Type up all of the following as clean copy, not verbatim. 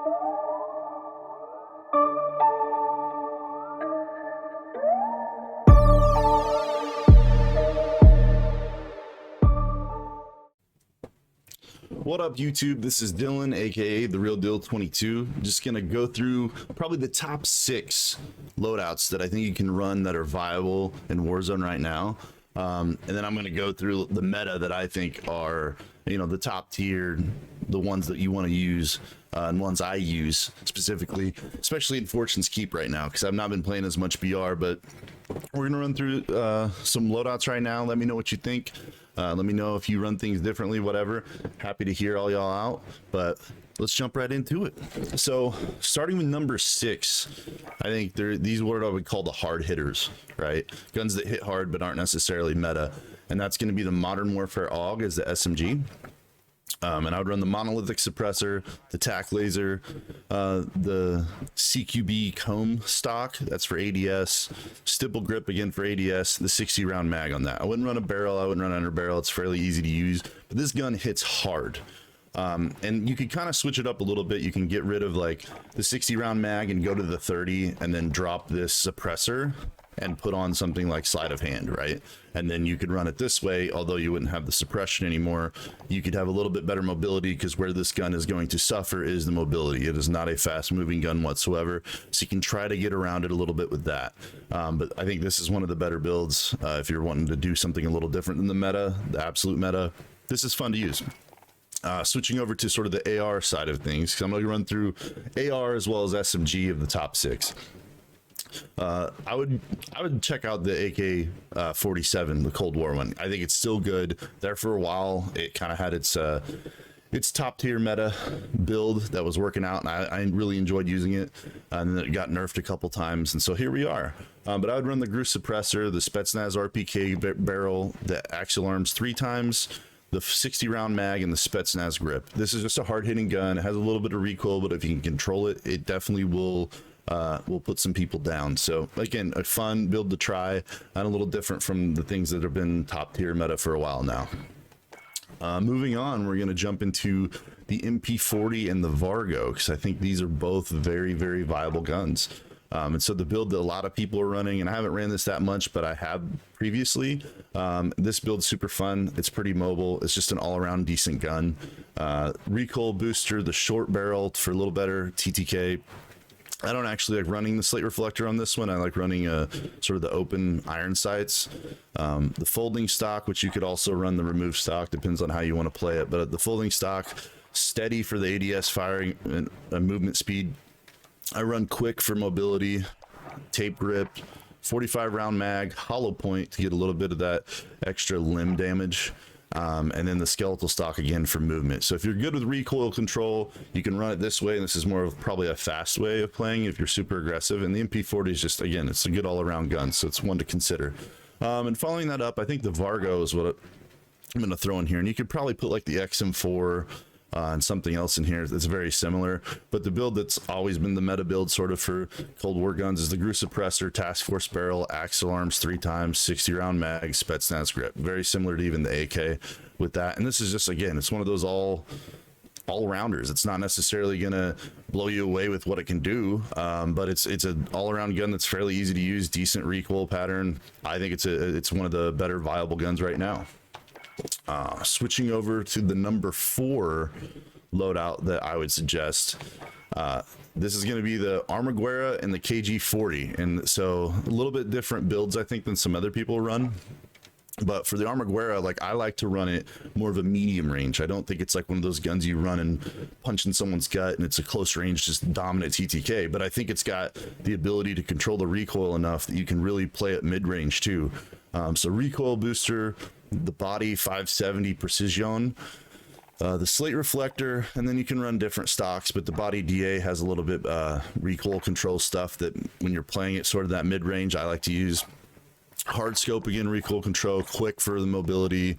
What up, YouTube? This is Dylan, aka The Real Deal 22. Just gonna go through probably the top 6 loadouts that I think you can run that are viable in Warzone right now. And then I'm gonna go through the meta that I think are, you know, the top tier, the ones that you want to use, and ones I use specifically, especially in Fortune's Keep right now, because I've not been playing as much BR. But we're gonna run through some loadouts right now. Let me know what you think. Let me know if you run things differently, whatever. Happy to hear all y'all out, but let's jump right into it. So starting with number 6, I think these are what I would call the hard hitters, right? Guns that hit hard but aren't necessarily meta. And that's going to be the Modern Warfare Aug as the SMG. And I would run the monolithic suppressor, the tac laser, the CQB comb stock, that's for ADS, stipple grip again for ADS, the 60 round mag on that. I wouldn't run a barrel, I wouldn't run under barrel, it's fairly easy to use, but this gun hits hard. And you could kind of switch it up a little bit. You can get rid of like the 60 round mag and go to the 30 and then drop this suppressor and put on something like sleight of hand, right? And then you could run it this way, although you wouldn't have the suppression anymore. You could have a little bit better mobility, because where this gun is going to suffer is the mobility. It is not a fast moving gun whatsoever, so you can try to get around it a little bit with that. But I think this is one of the better builds if you're wanting to do something a little different than the meta, the absolute meta. This is fun to use. Switching over to sort of the AR side of things, because I'm going to run through AR as well as SMG of the top 6. I would check out the AK47, the Cold War one. I think it's still good. There for a while, it kind of had its top tier meta build that was working out, and I really enjoyed using it. And then it got nerfed a couple times, and so here we are. But I would run the Gruß suppressor, the Spetsnaz RPK barrel, the axial arms 3 times, the 60 round mag, and the Spetsnaz grip. This is just a hard hitting gun. It has a little bit of recoil, but if you can control it, it definitely will put some people down. So again, a fun build to try, and a little different from the things that have been top tier meta for a while now. Moving on, we're going to jump into the MP40 and the Vargo, because I think these are both very, very viable guns. And so the build that a lot of people are running, and I haven't ran this that much, but I have previously. This build's super fun. It's pretty mobile. It's just an all-around decent gun. Recoil booster, the short barrel for a little better TTK. I don't actually like running the slate reflector on this one. I like running sort of the open iron sights. The folding stock, which you could also run the remove stock, depends on how you want to play it. But the folding stock, steady for the ADS firing and movement speed. I run quick for mobility, tape grip, 45 round mag, hollow point to get a little bit of that extra limb damage. And then the skeletal stock again for movement. So if you're good with recoil control, you can run it this way, and this is more of probably a fast way of playing if you're super aggressive. And the MP40 is just, again, it's a good all-around gun, so it's one to consider. And following that up, I think the Vargo is what I'm going to throw in here, and you could probably put like the XM4 and something else in here that's very similar. But the build that's always been the meta build sort of for Cold War guns is the Gruß suppressor, task force barrel, axial arms 3 times, 60 round mag, Spetsnaz grip. Very similar to even the AK with that. And this is just, again, it's one of those all-rounders. It's not necessarily gonna blow you away with what it can do, but it's an all-around gun that's fairly easy to use, decent recoil pattern. I think it's one of the better viable guns right now. Switching over to the number 4 loadout that I would suggest. This is going to be the Armaguerra and the KG M40, and so a little bit different builds I think than some other people run. But for the Armaguerra, like, I like to run it more of a medium range. I don't think it's like one of those guns you run and punch in someone's gut and it's a close range, just dominant TTK. But I think it's got the ability to control the recoil enough that you can really play it mid range too. So recoil booster, the body 570 precision, the slate reflector, and then you can run different stocks, but the body DA has a little bit recoil control stuff that when you're playing it sort of that mid range I like to use. Hard scope, again, recoil control, quick for the mobility,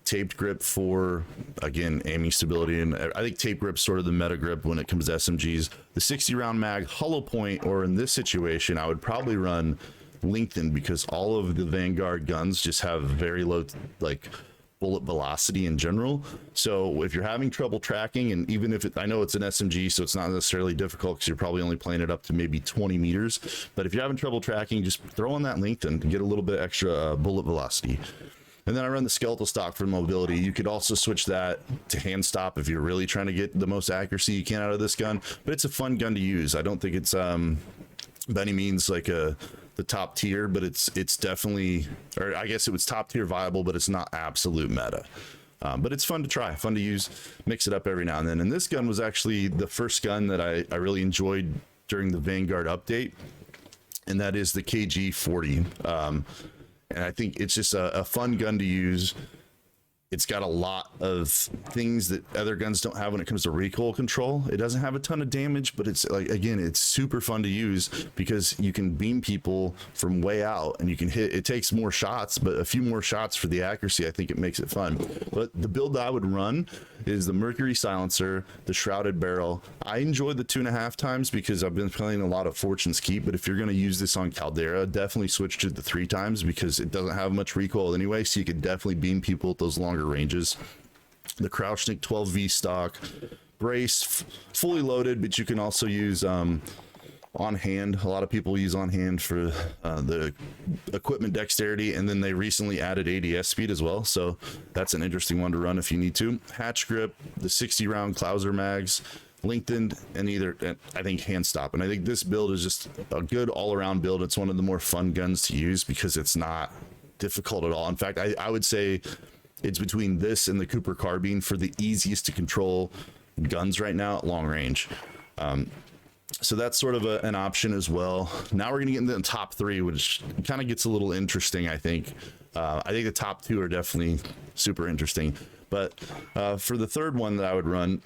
taped grip for, again, aiming stability, and I think tape grip's sort of the meta grip when it comes to SMGs. The 60 round mag, hollow point, or in this situation I would probably run lengthened, because all of the Vanguard guns just have very low like bullet velocity in general. So if you're having trouble tracking, and even if I know it's an SMG, so it's not necessarily difficult because you're probably only playing it up to maybe 20 meters, but if you're having trouble tracking, just throw on that lengthen to get a little bit extra bullet velocity. And then I run the skeletal stock for mobility. You could also switch that to hand stop if you're really trying to get the most accuracy you can out of this gun, but it's a fun gun to use. I don't think it's by any means like the top tier, but it's definitely, or I guess it was top tier viable, but it's not absolute meta. But it's fun to try, fun to use, mix it up every now and then. And this gun was actually the first gun that I really enjoyed during the Vanguard update, and that is the KG 40. And I think it's just a fun gun to use. It's got a lot of things that other guns don't have when it comes to recoil control. It doesn't have a ton of damage, but it's like, again, it's super fun to use because you can beam people from way out and you can hit. It takes more shots, but a few more shots for the accuracy, I think it makes it fun. But the build that I would run is the Mercury silencer, the shrouded barrel. I enjoy the 2.5 times because I've been playing a lot of Fortune's Keep, but if you're going to use this on Caldera, definitely switch to the 3 times because it doesn't have much recoil anyway, so you could definitely beam people at those longer ranges. The Crouchnik 12V stock brace, fully loaded, but you can also use on hand. A lot of people use on hand for the equipment dexterity, and then they recently added ADS speed as well, so that's an interesting one to run if you need to. Hatch grip, the 60 round Clouser mags, lengthened, and I think hand stop. And I think this build is just a good all-around build. It's one of the more fun guns to use because it's not difficult at all. In fact, I would say it's between this and the Cooper Carbine for the easiest to control guns right now at long range. So that's sort of an option as well. Now we're going to get into the top 3, which kind of gets a little interesting, I think. I think the top 2 are definitely super interesting. But for the third one that I would run,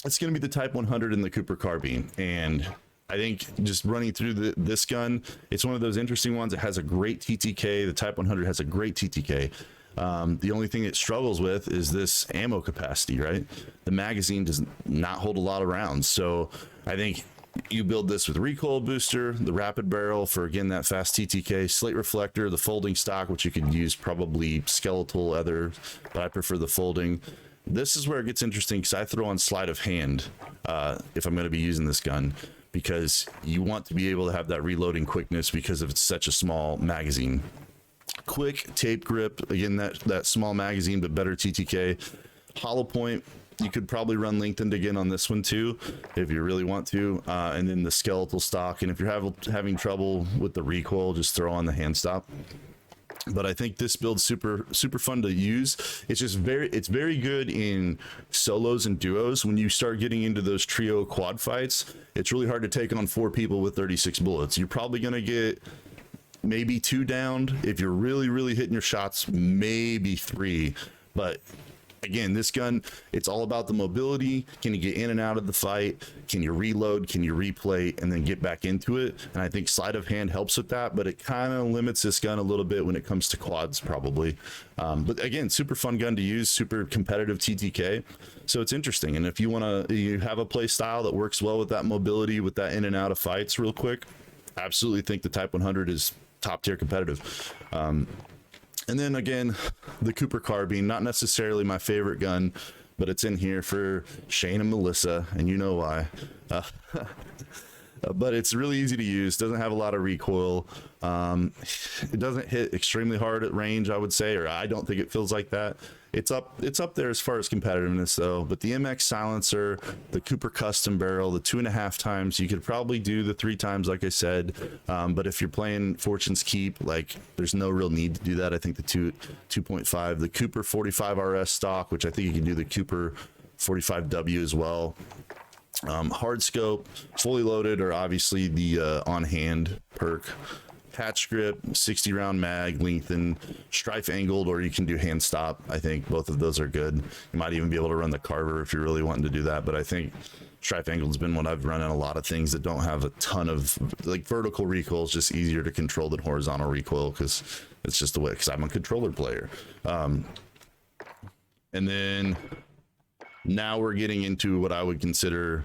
it's going to be the Type 100 and the Cooper Carbine. And I think just running through this gun, it's one of those interesting ones. It has a great TTK. The Type 100 has a great TTK. The only thing it struggles with is this ammo capacity, right? The magazine does not hold a lot of rounds. So I think you build this with recoil booster, the rapid barrel for, again, that fast TTK, slate reflector, the folding stock, which you could use probably skeletal leather, but I prefer the folding. This is where it gets interesting because I throw on sleight of hand if I'm going to be using this gun, because you want to be able to have that reloading quickness because of it's such a small magazine. Quick tape grip, again, that small magazine but better TTK. Hollow point, you could probably run lengthened again on this one too if you really want to, and then the skeletal stock. And if you're having trouble with the recoil, just throw on the hand stop. But I think this build's super fun to use. It's just very good in solos and duos. When you start getting into those trio quad fights, it's really hard to take on 4 people with 36 bullets. You're probably gonna get maybe 2 downed. If you're really hitting your shots, maybe 3. But again, this gun, it's all about the mobility. Can you get in and out of the fight? Can you reload? Can you replay and then get back into it? And I think sleight of hand helps with that, but it kind of limits this gun a little bit when it comes to quads probably. But again, super fun gun to use, super competitive TTK. So it's interesting. And if you have a play style that works well with that mobility, with that in and out of fights real quick, absolutely think the Type 100 is top tier competitive. And then again, the Cooper Carbine, not necessarily my favorite gun, but it's in here for Shane and Melissa, and you know why. But it's really easy to use, doesn't have a lot of recoil. It doesn't hit extremely hard at range, I would say, or I don't think it feels like that. It's up there as far as competitiveness though. But the MX silencer, the Cooper custom barrel, the 2.5 times, you could probably do the 3 times like I said. But if you're playing Fortune's Keep, like, there's no real need to do that. I think the 2.5, the Cooper 45 RS stock, which I think you can do the Cooper 45W as well. Hard scope, fully loaded, or obviously the on hand perk. Hatch grip, 60 round mag, lengthened, strife angled, or you can do hand stop. I think both of those are good. You might even be able to run the Carver if you're really wanting to do that, but I think strife angled has been what I've run in a lot of things that don't have a ton of, like, vertical recoil is just easier to control than horizontal recoil because it's just the way, because I'm a controller player. And then now we're getting into what I would consider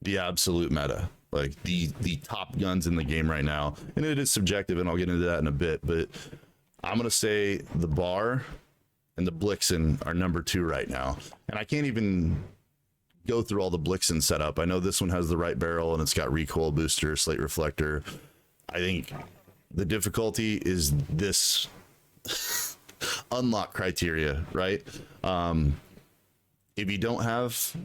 the absolute meta, like the top guns in the game right now. And it is subjective, and I'll get into that in a bit, but I'm gonna say the BAR and the Blixen are number 2 right now. And I can't even go through all the Blixen setup. I know this one has the right barrel and it's got recoil booster, slate reflector. I think the difficulty is this unlock criteria, right? If you don't have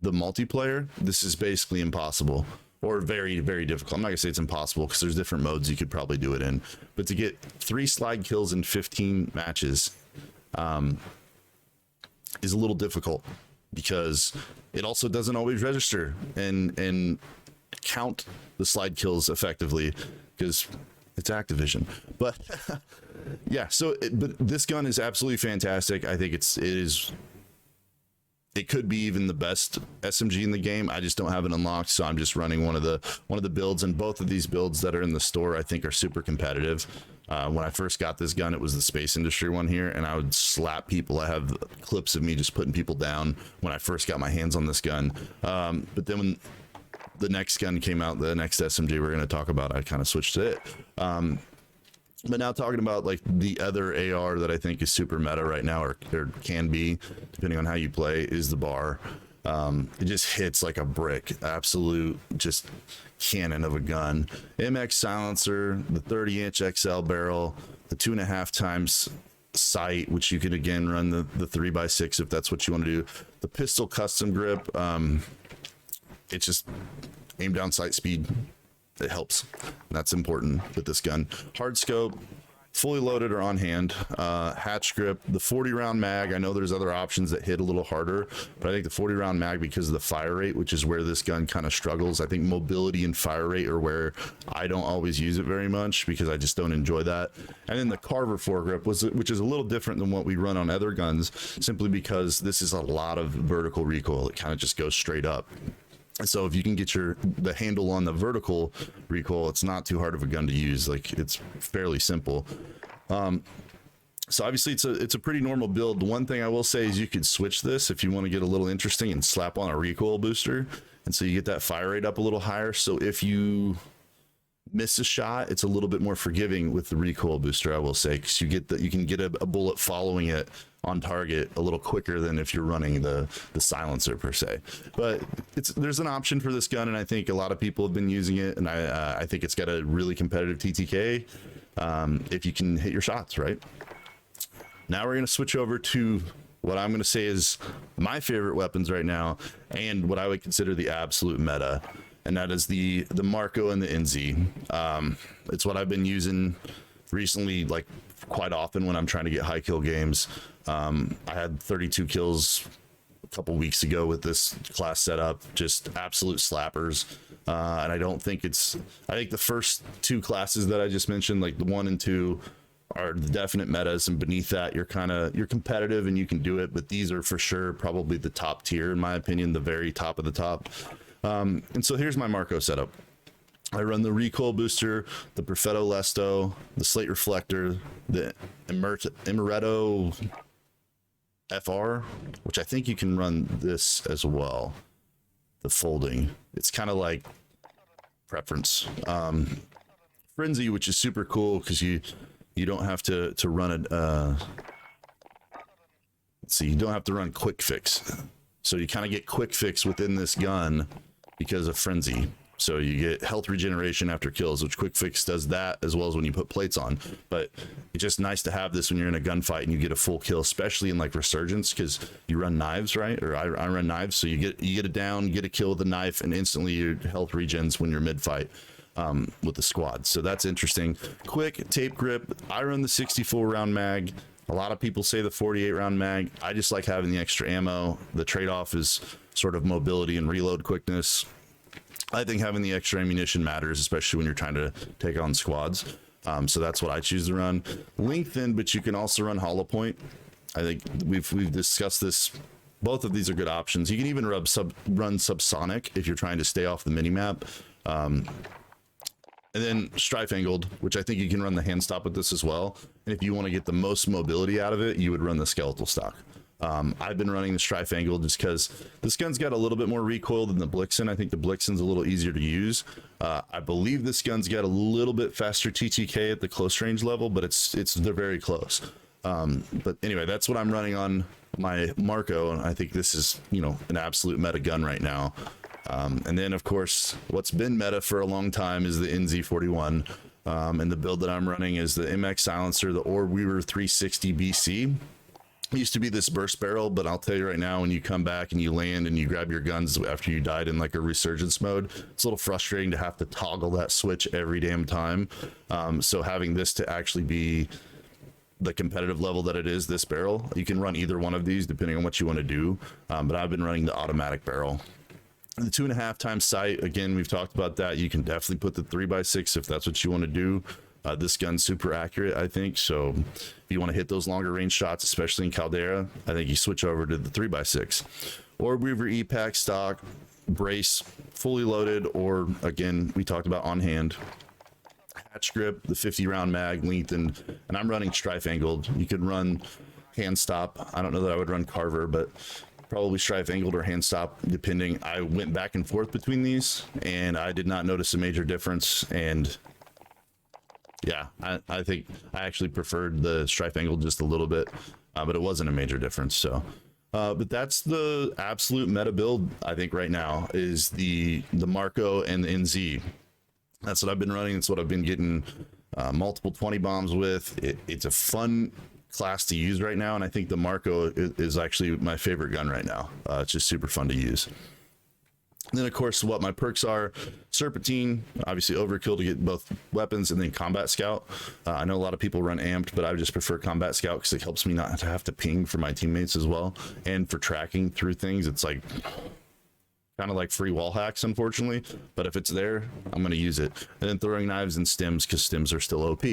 the multiplayer, this is basically impossible, or very, very difficult. I'm not gonna say it's impossible because there's different modes you could probably do it in, but to get 3 slide kills in 15 matches is a little difficult, because it also doesn't always register and count the slide kills effectively, because it's Activision. But yeah, so but this gun is absolutely fantastic. I think it could be even the best SMG in the game. I just don't have it unlocked, so I'm just running one of the builds, and both of these builds that are in the store I think are super competitive. When I first got this gun, it was the Space Industry one here, and I would slap people. I have clips of me just putting people down when I first got my hands on this gun. But then when the next gun came out, the next SMG we're going to talk about, I kind of switched to it. But now talking about like the other AR that I think is super meta right now, or can be, depending on how you play, is the BAR. It just hits like a brick, absolute just cannon of a gun. MX silencer, the 30-inch XL barrel, the 2.5 times sight, which you can again run the 3x6 if that's what you want to do. The pistol custom grip, it's just aim down sight speed. It helps. That's important with this gun. Hard scope, fully loaded or on hand. Hatch grip, the 40 round mag. I know there's other options that hit a little harder, but I think the 40 round mag, because of the fire rate, which is where this gun kind of struggles. I think mobility and fire rate are where I don't always use it very much, because I just don't enjoy that. And then the Carver foregrip, which is a little different than what we run on other guns, simply because this is a lot of vertical recoil. It kind of just goes straight up. So if you can get the handle on the vertical recoil, it's not too hard of a gun to use. Like, it's fairly simple. So obviously it's a pretty normal build. The one thing I will say is you could switch this if you want to get a little interesting and slap on a recoil booster, and so you get that fire rate up a little higher. So if you miss a shot, it's a little bit more forgiving with the recoil booster, I will say, because you can get a bullet following it on target a little quicker than if you're running the silencer per se. But there's an option for this gun, and I think a lot of people have been using it, and I think it's got a really competitive TTK if you can hit your shots right. Now we're going to switch over to what I'm going to say is my favorite weapons right now, and what I would consider the absolute meta, and that is the Marco and the NZ. It's what I've been using recently, like quite often when I'm trying to get high kill games. I had 32 kills a couple weeks ago with this class setup, just absolute slappers. And I think the first 2 classes that I just mentioned, like the 1 and 2, are the definite metas, and beneath that you're competitive and you can do it, but these are for sure probably the top tier in my opinion, the very top of the top. And so here's my Marco setup. I run the recoil booster, the Perfetto Lesto, the slate reflector, the Amaretto FR, which I think you can run this as well, the folding. It's kind of like preference. Frenzy, which is super cool because you don't have to run it. Let's see, you don't have to run quick fix, so you kind of get quick fix within this gun because of Frenzy. So you get health regeneration after kills, which quick fix does that, as well as when you put plates on. But it's just nice to have this when you're in a gunfight and you get a full kill, especially in like Resurgence, because you run knives, right? Or I run knives, so you get it down, get a kill with the knife, and instantly your health regens when you're mid fight with the squad. So that's interesting. Quick tape grip. I run the 64 round mag. A lot of people say the 48 round mag. I just like having the extra ammo. The trade-off is sort of mobility and reload quickness. I think having the extra ammunition matters, especially when you're trying to take on squads. So that's what I choose to run. Lengthen, but you can also run hollow point. I think we've discussed this. Both of these are good options. You can even run subsonic if you're trying to stay off the minimap. And then strife angled, which I think you can run the hand stop with this as well. And if you want to get the most mobility out of it, you would run the skeletal stock. I've been running the strife angle just because this gun's got a little bit more recoil than the Blixen. I think the Blixen's a little easier to use. I believe this gun's got a little bit faster TTK at the close range level, but they're very close. But anyway, that's what I'm running on my Marco, and I think this is, you know, an absolute meta gun right now. And then of course, what's been meta for a long time is the NZ41, and the build that I'm running is the MX silencer, the Orb Weaver 360 BC. It used to be this burst barrel, but I'll tell you right now, when you come back and you land and you grab your guns after you died in like a resurgence mode, it's a little frustrating to have to toggle that switch every damn time. So having this to actually be the competitive level that it is, this barrel, you can run either one of these depending on what you want to do, but I've been running the automatic barrel. The 2.5 times sight, again, we've talked about that. You can definitely put the 3x6 if that's what you want to do. This gun's super accurate, I think, so if you want to hit those longer range shots, especially in Caldera, I think you switch over to the 3x6. Orb Weaver E-Pack stock, brace, fully loaded, or again, we talked about on hand. Hatch grip, the 50 round mag, lengthened, and I'm running strife angled. You could run hand stop. I don't know that I would run Carver, but probably strife angled or hand stop, depending. I went back and forth between these, and I did not notice a major difference. And yeah, I think I actually preferred the strife angle just a little bit, but it wasn't a major difference. So, but that's the absolute meta build, I think, right now, is the Marco and the NZ. That's what I've been running. It's what I've been getting multiple 20 bombs with. It's a fun class to use right now, and I think the Marco is actually my favorite gun right now. It's just super fun to use. And then of course, what my perks are: Serpentine, obviously overkill to get both weapons, and then Combat Scout. I know a lot of people run Amped, but I just prefer Combat Scout because it helps me not to have to ping for my teammates as well, and for tracking through things. It's like kind of like free wall hacks, unfortunately, but if it's there, I'm going to use it. And then throwing knives and stims, because stims are still OP.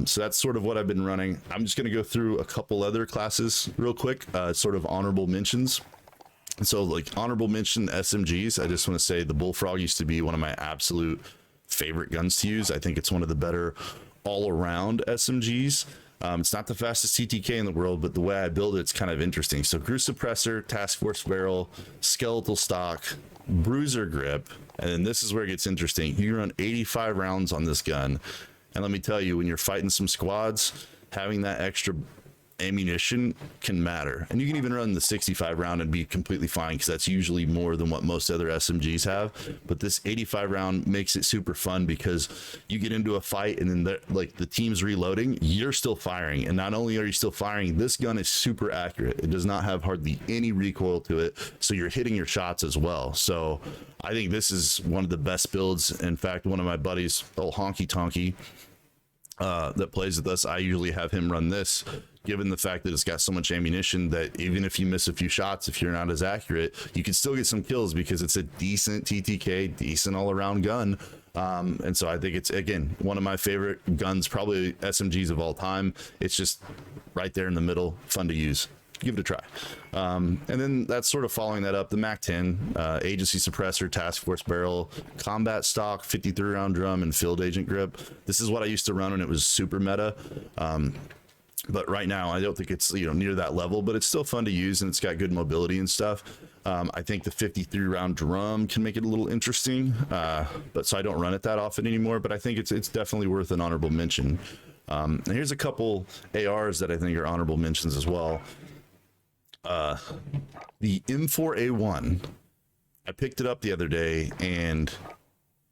So that's sort of what I've been running. I'm just going to go through a couple other classes real quick, sort of honorable mentions. So like honorable mention SMGs, I just want to say the Bullfrog used to be one of my absolute favorite guns to use. I think it's one of the better all around SMGs. It's not the fastest TTK in the world, but the way I build it's kind of interesting. So Grew Suppressor, Task Force Barrel, Skeletal Stock, Bruiser Grip, and then this is where it gets interesting. You run 85 rounds on this gun, and let me tell you, when you're fighting some squads, having that extra ammunition can matter. And you can even run the 65 round and be completely fine, because that's usually more than what most other SMGs have. But this 85 round makes it super fun, because you get into a fight and then like the team's reloading, you're still firing. And not only are you still firing, this gun is super accurate. It does not have hardly any recoil to it, so you're hitting your shots as well. So I think this is one of the best builds. In fact, one of my buddies, old Honky Tonky, that plays with us, I usually have him run this, given the fact that it's got so much ammunition that even if you miss a few shots, if you're not as accurate, you can still get some kills, because it's a decent TTK, decent all-around gun. And so I think it's, again, one of my favorite guns, probably SMGs of all time. It's just right there in the middle, fun to use. Give it a try. And then that's sort of following that up, the MAC-10, Agency Suppressor, Task Force Barrel, Combat Stock, 53 round drum, and Field Agent Grip. This is what I used to run when it was super meta. But right now I don't think it's, you know, near that level, but it's still fun to use, and it's got good mobility and stuff. I think the 53 round drum can make it a little interesting, but so I don't run it that often anymore, but I think it's definitely worth an honorable mention. And here's a couple ARs that I think are honorable mentions as well. The M4A1, I picked it up the other day and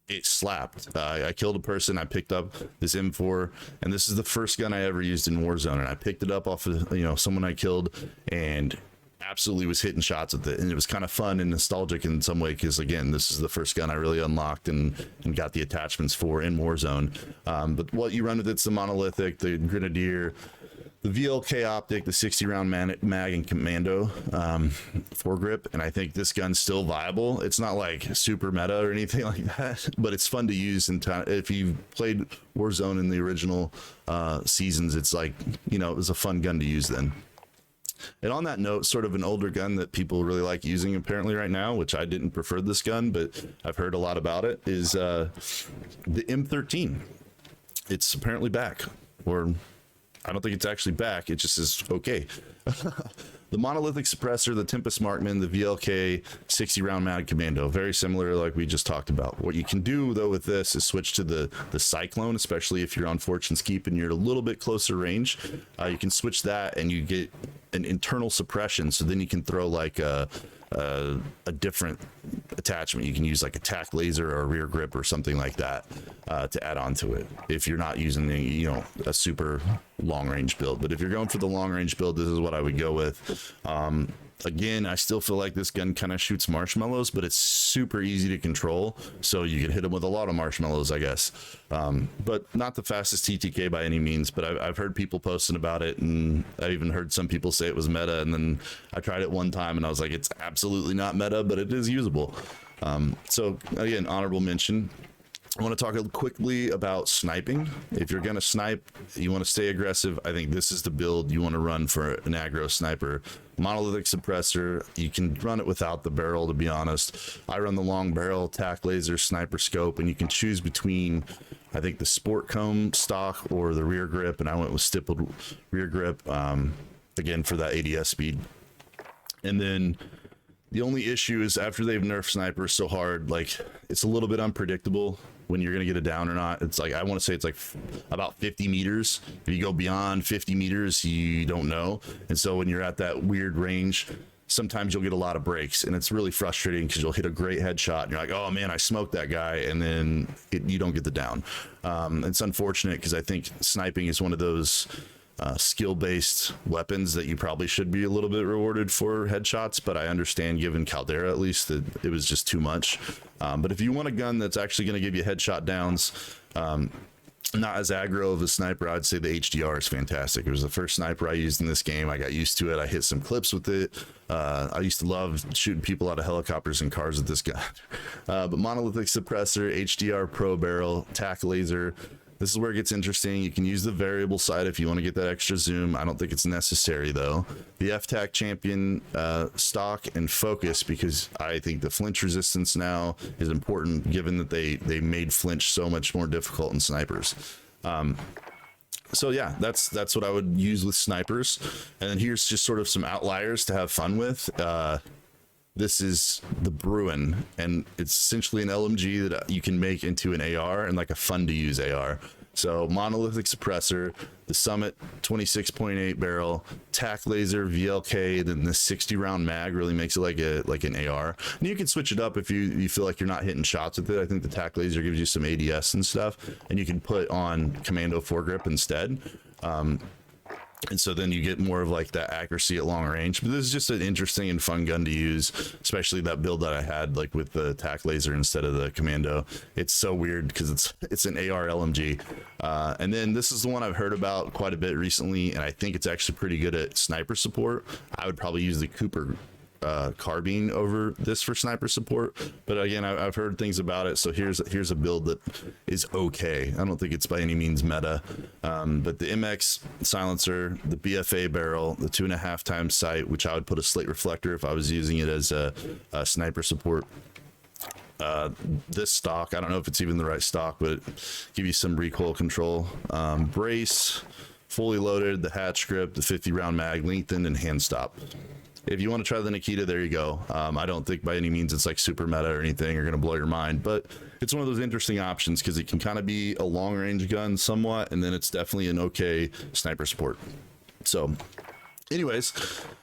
it slapped. I killed a person. I picked up this M4, and this is the first gun I ever used in Warzone, and I picked it up off of, you know, someone I killed, and absolutely was hitting shots with it. And it was kind of fun and nostalgic in some way, because again, this is the first gun I really unlocked and got the attachments for in Warzone. But what you run with it's the monolithic, the Grenadier, the VLK optic, the 60 round mag, and commando foregrip. And I think this gun's still viable. It's not like super meta or anything like that, but it's fun to use. And if you've played Warzone in the original seasons, it's like, you know, it was a fun gun to use then. And on that note, sort of an older gun that people really like using apparently right now, which I didn't prefer this gun, but I've heard a lot about it, is the M13. It's apparently back, or I don't think it's actually back. It just is okay. The monolithic suppressor, the Tempest Markman, the VLK 60 round mag commando, very similar like we just talked about. What you can do though with this is switch to the Cyclone, especially if you're on Fortune's Keep and you're at a little bit closer range. You can switch that and you get an internal suppression, so then you can throw like a different attachment. You can use like a tack laser or a rear grip or something like that to add on to it if you're not using the, you know, a super long range build. But if you're going for the long range build, this is what I would go with. Again, I still feel like this gun kind of shoots marshmallows, but it's super easy to control, so you can hit them with a lot of marshmallows, I guess. But not the fastest TTK by any means, but I've heard people posting about it, and I even heard some people say it was meta, and then I tried it one time and I was like, it's absolutely not meta, but it is usable. So again, honorable mention. I want to talk quickly about sniping. If you're going to snipe, you want to stay aggressive, I think this is the build you want to run for an aggro sniper. Monolithic suppressor, you can run it without the barrel, to be honest. I run the long barrel, tack laser, sniper scope, and you can choose between, I think, the sport comb stock or the rear grip, and I went with stippled rear grip, again, for that ADS speed. And then the only issue is after they've nerfed snipers so hard, like, it's a little bit unpredictable when you're gonna get it down or not. It's like, I want to say it's like about 50 meters. If you go beyond 50 meters, you don't know. And so when you're at that weird range, sometimes you'll get a lot of breaks, and it's really frustrating because you'll hit a great headshot and you're like, oh man, I smoked that guy, and then you don't get the down. It's unfortunate because I think sniping is one of those skill-based weapons that you probably should be a little bit rewarded for headshots, but I understand, given Caldera at least, that it was just too much. But if you want a gun that's actually going to give you headshot downs, not as aggro of a sniper, I'd say the HDR is fantastic. It was the first sniper I used in this game. I got used to it. I hit some clips with it. I used to love shooting people out of helicopters and cars with this gun. But monolithic suppressor, HDR pro barrel, tack laser. This is where it gets interesting. You can use the variable side if you want to get that extra zoom. I don't think it's necessary though. The FTAC champion stock and focus, because I think the flinch resistance now is important, given that they made flinch so much more difficult in snipers. So yeah, that's what I would use with snipers. And then here's just sort of some outliers to have fun with. This is the Bruen, and it's essentially an LMG that you can make into an AR and like a fun to use AR. So monolithic suppressor, the Summit 26.8 barrel, tack laser, VLK, then the 60 round mag really makes it like an AR. And you can switch it up if you feel like you're not hitting shots with it. I think the tack laser gives you some ADS and stuff, and you can put on commando foregrip instead. And so then you get more of like that accuracy at long range. But this is just an interesting and fun gun to use, especially that build that I had like with the tack laser instead of the commando. It's so weird because it's an AR LMG. And then this is the one I've heard about quite a bit recently, and I think it's actually pretty good at sniper support. I would probably use the Cooper Carbine over this for sniper support, but again, I've heard things about it, so here's a build that is okay. I don't think it's by any means meta, but the MX silencer, the BFA barrel, the 2.5 times sight, which I would put a slate reflector if I was using it as a sniper support. This stock, I don't know if it's even the right stock, but give you some recoil control. Brace, fully loaded, the hatch grip, the 50 round mag, lengthened, and hand stop. If you want to try the Nikita, there you go. I don't think by any means it's like super meta or anything or going to blow your mind, but it's one of those interesting options because it can kind of be a long range gun somewhat, and then it's definitely an okay sniper support. So anyways,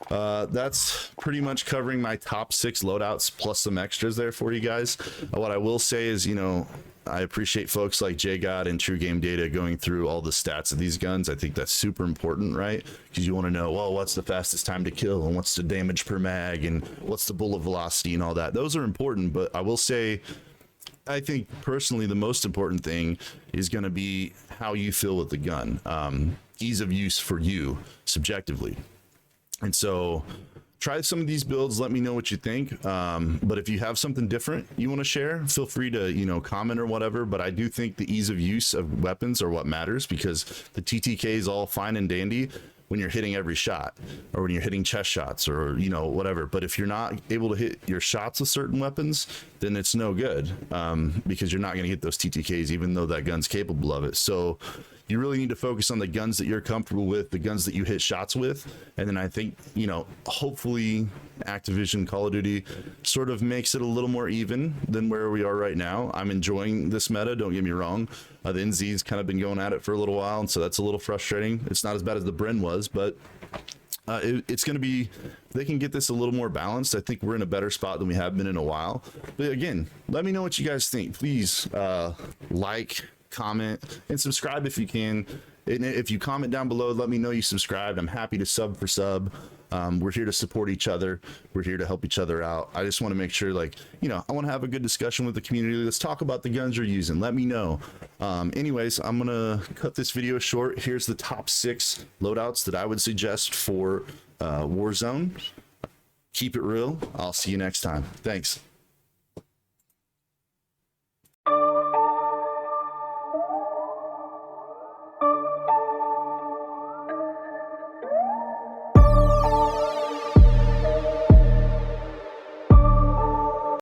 that's pretty much covering my top 6 loadouts plus some extras there for you guys. What I will say is, you know, I appreciate folks like JGod and True Game Data going through all the stats of these guns. I think that's super important, right? Because you want to know, well, what's the fastest time to kill, and what's the damage per mag, and what's the bullet velocity and all that. Those are important, but I will say, I think personally the most important thing is going to be how you feel with the gun. Ease of use for you subjectively. And so try some of these builds, let me know what you think. But if you have something different you want to share, feel free to, you know, comment or whatever. But I do think the ease of use of weapons are what matters, because the TTK is all fine and dandy when you're hitting every shot, or when you're hitting chest shots, or, you know, whatever. But if you're not able to hit your shots with certain weapons, then it's no good, because you're not going to get those TTKs even though that gun's capable of it. So you really need to focus on the guns that you're comfortable with, the guns that you hit shots with. And then I think, you know, hopefully Activision Call of Duty sort of makes it a little more even than where we are right now. I'm enjoying this meta, don't get me wrong. The NZ's kind of been going at it for a little while, and so that's a little frustrating. It's not as bad as the Bruen was, but it's going to be, they can get this a little more balanced. I think we're in a better spot than we have been in a while. But again, let me know what you guys think. Please like, comment, and subscribe if you can. And if you comment down below, let me know you subscribed. I'm happy to sub for sub. We're here to support each other. We're here to help each other out. I just want to make sure, like, you know, I want to have a good discussion with the community. Let's talk about the guns you're using. Let me know. Anyways, I'm going to cut this video short. Here's the top 6 loadouts that I would suggest for Warzone. Keep it real. I'll see you next time. Thanks.